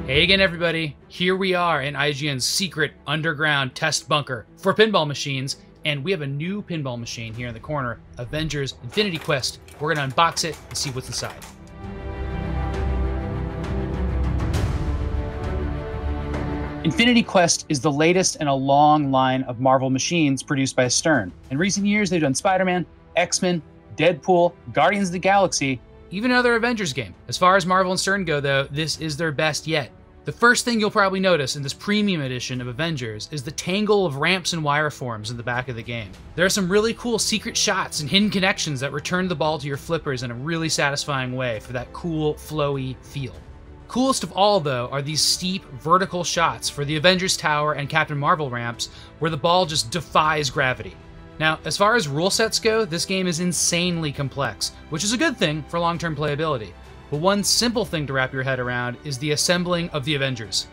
Hey again, everybody. Here we are in IGN's secret underground test bunker for pinball machines, and we have a new pinball machine here in the corner, Avengers Infinity Quest. We're going to unbox it and see what's inside. Infinity Quest is the latest in a long line of Marvel machines produced by Stern. In recent years, they've done Spider-Man, X-Men, Deadpool, Guardians of the Galaxy, even another Avengers game. As far as Marvel and Stern go, though, this is their best yet. The first thing you'll probably notice in this premium edition of Avengers is the tangle of ramps and wireforms in the back of the game. There are some really cool secret shots and hidden connections that return the ball to your flippers in a really satisfying way for that cool, flowy feel. Coolest of all, though, are these steep, vertical shots for the Avengers Tower and Captain Marvel ramps where the ball just defies gravity. Now, as far as rule sets go, this game is insanely complex, which is a good thing for long-term playability. But one simple thing to wrap your head around is the assembling of the Avengers.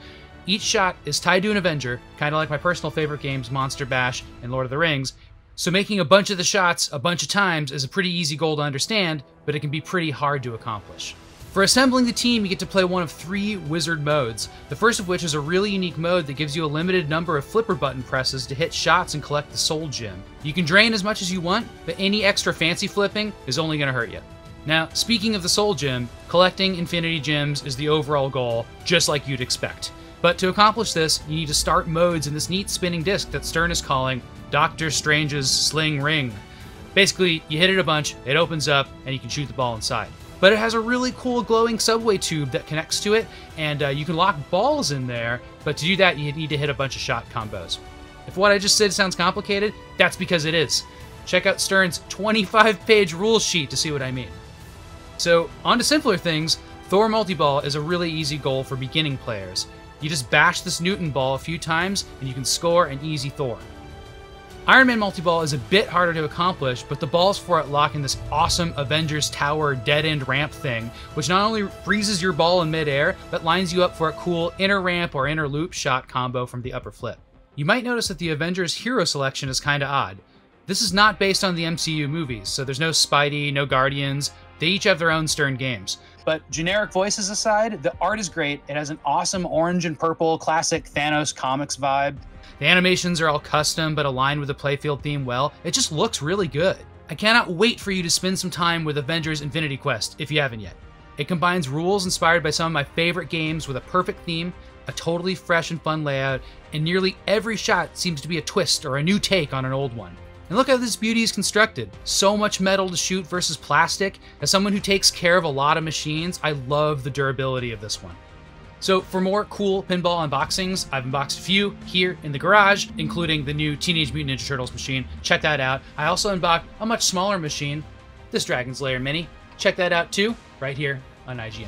Each shot is tied to an Avenger, kind of like my personal favorite games, Monster Bash and Lord of the Rings, so making a bunch of the shots a bunch of times is a pretty easy goal to understand, but it can be pretty hard to accomplish. For assembling the team, you get to play one of 3 wizard modes, the first of which is a really unique mode that gives you a limited number of flipper button presses to hit shots and collect the soul gem. You can drain as much as you want, but any extra fancy flipping is only going to hurt you. Now, speaking of the soul gem, collecting infinity gems is the overall goal, just like you'd expect. But to accomplish this, you need to start modes in this neat spinning disc that Stern is calling Doctor Strange's Sling Ring. Basically, you hit it a bunch, it opens up, and you can shoot the ball inside. But it has a really cool glowing subway tube that connects to it, and you can lock balls in there, but to do that, you need to hit a bunch of shot combos. If what I just said sounds complicated, that's because it is. Check out Stern's 25-page rule sheet to see what I mean. So, on to simpler things, Thor Multiball is a really easy goal for beginning players. You just bash this Newton ball a few times, and you can score an easy Thor. Iron Man Multiball is a bit harder to accomplish, but the balls for it lock in this awesome Avengers Tower dead-end ramp thing, which not only freezes your ball in midair, but lines you up for a cool inner ramp or inner loop shot combo from the upper flip. You might notice that the Avengers hero selection is kinda odd. This is not based on the MCU movies, so there's no Spidey, no Guardians. They each have their own Stern games. But generic voices aside, the art is great. It has an awesome orange and purple classic Thanos comics vibe. The animations are all custom but aligned with the playfield theme well. It just looks really good. I cannot wait for you to spend some time with Avengers Infinity Quest if you haven't yet. It combines rules inspired by some of my favorite games with a perfect theme, a totally fresh and fun layout, and nearly every shot seems to be a twist or a new take on an old one. And look how this beauty is constructed. So much metal to shoot versus plastic. As someone who takes care of a lot of machines, I love the durability of this one. So for more cool pinball unboxings, I've unboxed a few here in the garage, including the new Teenage Mutant Ninja Turtles machine. Check that out. I also unboxed a much smaller machine, this Dragon's Lair Mini. Check that out too, right here on IGN.